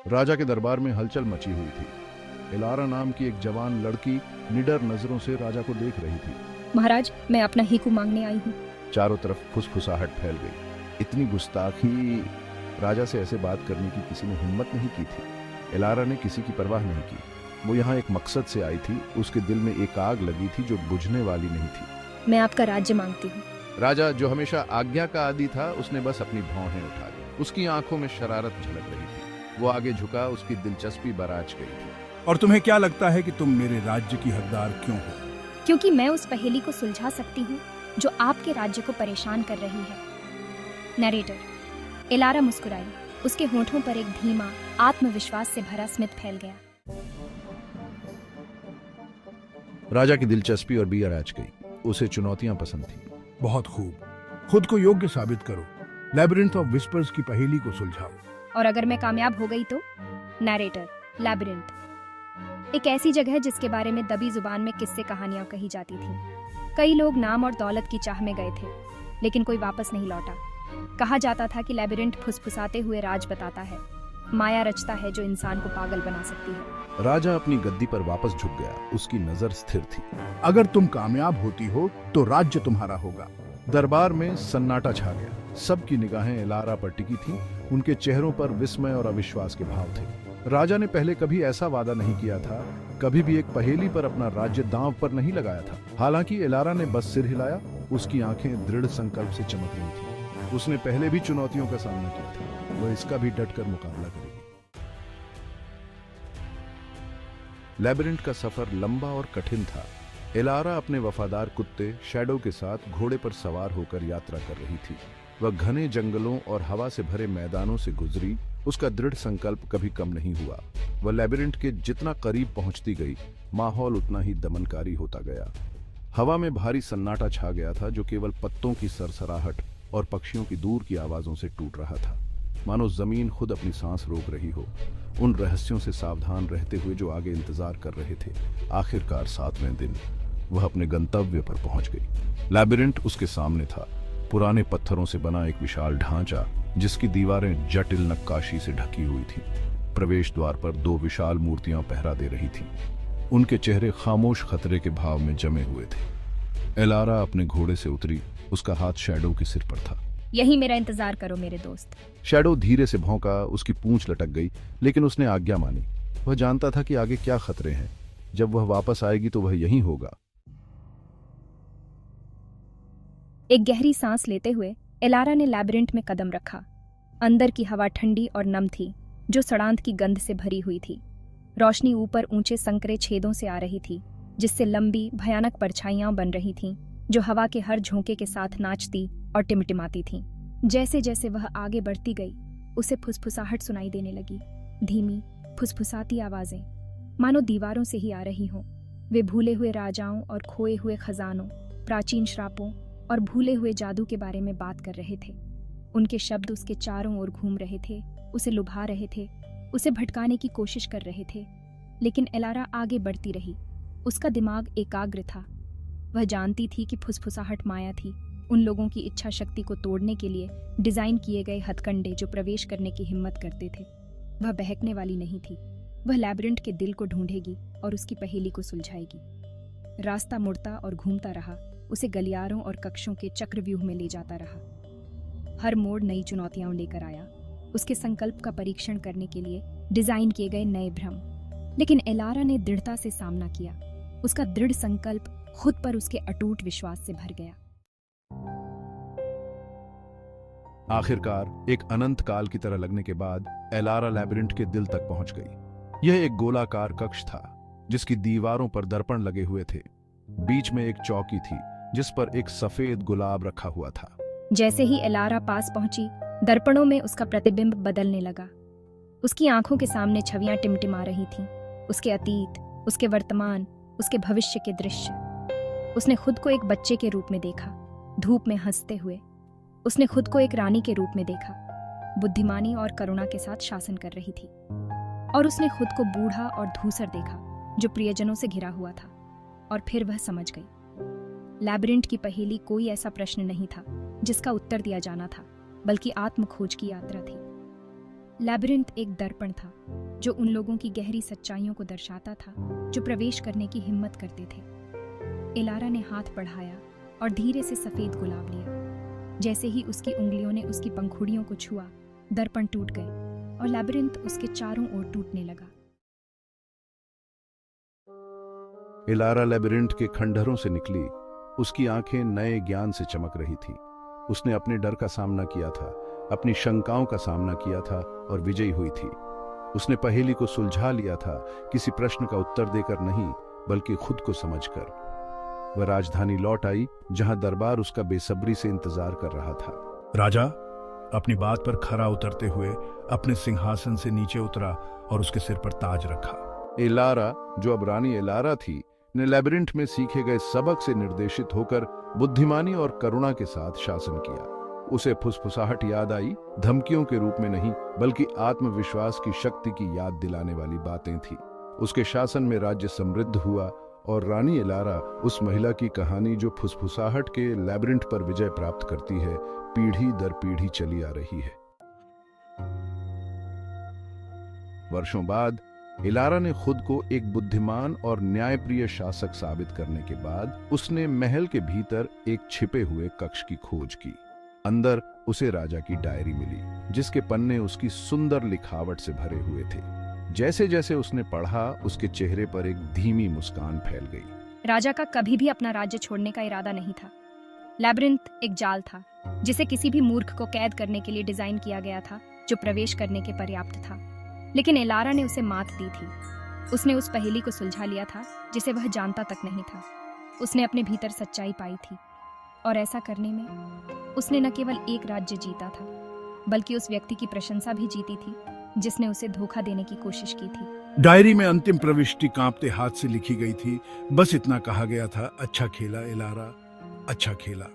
राजा के दरबार में हलचल मची हुई थी। एलारा नाम की एक जवान लड़की निडर नजरों से राजा को देख रही थी। महाराज, मैं अपना हीकू मांगने आई हूँ। चारों तरफ फुसफुसाहट फैल गई। इतनी गुस्ताखी! राजा से ऐसे बात करने की किसी ने हिम्मत नहीं की थी। एलारा ने किसी की परवाह नहीं की। वो यहाँ एक मकसद से आई थी। उसके दिल में एक आग लगी थी जो बुझने वाली नहीं थी। मैं आपका राज्य मांगती हूँ। राजा, जो हमेशा आज्ञा का आदी था, उसने बस अपनी भौहें उठा ली। उसकी आंखों में शरारत झलक रही थी। वो आगे झुका, उसकी दिलचस्पी बराज गई थी। और तुम्हें क्या लगता है कि तुम मेरे राज्य की हकदार क्यों हो? क्योंकि मैं उस पहेली को सुलझा सकती हूँ जो आपके राज्य को परेशान कर रही है। नरेटर। एलारा मुस्कुराई। उसके होठों पर एक धीमा, आत्मविश्वास से भरा स्मित फैल गया। राजा की दिलचस्पी और भी अराज गई। उसे चुनौतियां पसंद थी। बहुत खूब, खुद को योग्य साबित करो। लैबिरिंथ ऑफ विस्पर्स की पहेली को सुलझाओ। और अगर मैं कामयाब हो गई तो? नरेटर। लैबिरिंथ एक ऐसी जगह है जिसके बारे में दबी जुबान में किस्से कहानियां कही जाती थीं। कई लोग नाम और दौलत की चाह में गए थे, लेकिन कोई वापस नहीं लौटा। कहा जाता था कि लैबिरिंथ फुसफुसाते हुए राज बताता है, माया रचता है जो इंसान को पागल बना सकती है। राजा अपनी गद्दी पर वापस झुक गया। उसकी नजर स्थिर थी। अगर तुम कामयाब होती हो तो राज्य तुम्हारा होगा। दरबार में सन्नाटा छा गया। सबकी निगाहें एलारा पर टिकी थीं। उनके चेहरों पर विस्मय और अविश्वास के भाव थे। राजा ने पहले कभी ऐसा वादा नहीं किया था, कभी भी एक पहेली पर अपना राज्य दांव पर नहीं लगाया था। हालांकि एलारा ने बस सिर हिलाया। उसकी आंखें दृढ़ संकल्प से चमक रही थीं। उसने पहले भी चुनौतियों का सामना किया था। वह इसका भी डटकर मुकाबला करेगी। लैबिरिंथ का सफर लंबा और कठिन था। एलारा अपने वफादार कुत्ते शैडो के साथ घोड़े पर सवार होकर यात्रा कर रही थी। वह घने जंगलों और हवा से भरे मैदानों से गुजरी। उसका दृढ़ संकल्प कभी कम नहीं हुआ। वह लैबिरिंथ के जितना करीब पहुंचती गई, माहौल उतना ही दमनकारी होता गया। हवा में भारी सन्नाटा छा गया था जो केवल पत्तों की सरसराहट और पक्षियों की दूर की आवाजों से टूट रहा था। मानो जमीन खुद अपनी सांस रोक रही हो, उन रहस्यों से सावधान रहते हुए जो आगे इंतजार कर रहे थे। आखिरकार 7वें दिन वह अपने गंतव्य पर पहुंच गई। लैबिरिंथ उसके सामने था। पुराने पत्थरों से बना एक विशाल ढांचा जिसकी दीवारें जटिल नक्काशी से ढकी हुई थीं। प्रवेश द्वार पर 2 विशाल मूर्तियां पहरा दे रही थीं। उनके चेहरे खामोश खतरे के भाव में जमे हुए थे। एलारा अपने घोड़े से उतरी। उसका हाथ शैडो के सिर पर था। यही मेरा इंतजार करो मेरे दोस्त। शैडो धीरे से भौंका। उसकी पूंछ लटक गई, लेकिन उसने आज्ञा मानी। वह जानता था कि आगे क्या खतरे हैं। जब वह वापस आएगी तो वह यहीं होगा। एक गहरी सांस लेते हुए एलारा ने लैबिरिंथ में कदम रखा। अंदर की हवा ठंडी और नम थी, जो सड़ांत की गंध से भरी हुई थी। रोशनी ऊपर ऊंचे संकरे छेदों से आ रही थी, जिससे लंबी भयानक परछाइयां बन रही थीं, जो हवा के हर झोंके के साथ नाचती और टिमटिमाती थीं। जैसे जैसे वह आगे बढ़ती गई, उसे फुसफुसाहट सुनाई देने लगी। धीमी फुसफुसाती आवाजें, मानो दीवारों से ही आ रही हों। वे भूले हुए राजाओं और खोए हुए खजानों, प्राचीन श्रापों और भूले हुए जादू के बारे में बात कर रहे थे। उनके शब्द उसके चारों ओर घूम रहे थे, उसे लुभा रहे थे, उसे भटकाने की कोशिश कर रहे थे। लेकिन एलारा आगे बढ़ती रही। उसका दिमाग एकाग्र था। वह जानती थी कि फुसफुसाहट माया थी, उन लोगों की इच्छा शक्ति को तोड़ने के लिए डिजाइन किए गए हथकंडे जो प्रवेश करने की हिम्मत करते थे। वह बहकने वाली नहीं थी। वह लैबिरिंथ के दिल को ढूंढेगी और उसकी पहेली को सुलझाएगी। रास्ता मुड़ता और घूमता रहा, उसे गलियारों और कक्षों के चक्रव्यूह में ले जाता रहा। हर मोड़ नई चुनौतियां लेकर आया, उसके संकल्प का परीक्षण करने के लिए डिजाइन किए गए नए भ्रम। लेकिन एलारा ने दृढ़ता से सामना किया। उसका दृढ़ संकल्प खुद पर उसके अटूट विश्वास से भर गया। आखिरकार एक अनंत काल की तरह लगने के बाद एलारा लैबिरिंथ के दिल तक पहुंच गई। यह एक गोलाकार कक्ष था जिसकी दीवारों पर दर्पण लगे हुए थे। बीच में एक चौकी थी जिस पर एक सफेद गुलाब रखा हुआ था। जैसे ही एलारा पास पहुंची, दर्पणों में उसका प्रतिबिंब बदलने लगा। उसकी आंखों के सामने छवियां टिमटिमा रही थीं। उसके अतीत, उसके वर्तमान, उसके भविष्य के दृश्य। उसने खुद को एक बच्चे के रूप में देखा, धूप में हंसते हुए। उसने खुद को एक रानी के रूप में देखा, बुद्धिमानी और करुणा के साथ शासन कर रही थी। और उसने खुद को बूढ़ा और धूसर देखा, जो प्रियजनों से घिरा हुआ था। और फिर वह समझ गई। लैबिरिंथ की पहेली कोई ऐसा प्रश्न नहीं था जिसका उत्तर दिया जाना था, बल्कि आत्म खोज की यात्रा थी। लैबिरिंथ एक दर्पण था जो उन लोगों की गहरी सच्चाइयों को दर्शाता था जो प्रवेश करने की हिम्मत करते थे। इलारा ने हाथ बढ़ाया और धीरे से सफेद गुलाब लिया। जैसे ही उसकी उंगलियों ने उसकी पंखुड़ियों को छुआ, दर्पण टूट गए और लैबिरिंथ उसके चारों ओर टूटने लगा। इलारा लैबिरिंथ के खंडहरों से निकली। उसकी आंखें नए ज्ञान से चमक रही थी। उसने अपने डर का सामना किया था, अपनी शंकाओं का सामना किया था और विजयी हुई थी। उसने पहेली को सुलझा लिया था, किसी प्रश्न का उत्तर देकर नहीं, बल्कि खुद को समझकर। वह राजधानी लौट आई, जहां दरबार उसका बेसब्री से इंतजार कर रहा था। राजा अपनी बात पर खरा उतरते हुए अपने सिंहासन से नीचे उतरा और उसके सिर पर ताज रखा। इलारा, जो अब रानी इलारा थी, ने लैबिरिंथ में सीखे गए सबक से निर्देशित होकर बुद्धिमानी और करुणा के साथ शासन किया। उसे फुसफुसाहट याद आई, धमकियों के रूप में नहीं, बल्कि आत्मविश्वास की शक्ति की याद दिलाने वाली बातें थी। उसके शासन में राज्य समृद्ध हुआ और रानी इलारा उस महिला की कहानी जो फुसफुसाहट के लैबिरिंथ पर विजय प्राप्त करती है, पीढ़ी दर पीढ़ी चली आ रही है। वर्षों बाद इलारा ने खुद को एक बुद्धिमान और न्यायप्रिय शासक साबित करने के बाद उसने महल के भीतर एक छिपे हुए कक्ष की खोज की। अंदर उसे राजा की डायरी मिली, जिसके पन्ने उसकी सुंदर लिखावट से भरे हुए थे। जैसे जैसे उसने पढ़ा, उसके चेहरे पर एक धीमी मुस्कान फैल गई। राजा का कभी भी अपना राज्य छोड़ने का इरादा नहीं था। लैबिरिंथ एक जाल था जिसे किसी भी मूर्ख को कैद करने के लिए डिजाइन किया गया था, जो प्रवेश करने के पर्याप्त था। लेकिन इलारा ने उसे मात दी थी। उसने उस पहेली को सुलझा लिया था जिसे वह जानता तक नहीं था। उसने अपने भीतर सच्चाई पाई थी और ऐसा करने में उसने न केवल एक राज्य जीता था, बल्कि उस व्यक्ति की प्रशंसा भी जीती थी जिसने उसे धोखा देने की कोशिश की थी। डायरी में अंतिम प्रविष्टि कांपते हाथ से लिखी गई थी। बस इतना कहा गया था, अच्छा खेला इलारा, अच्छा खेला।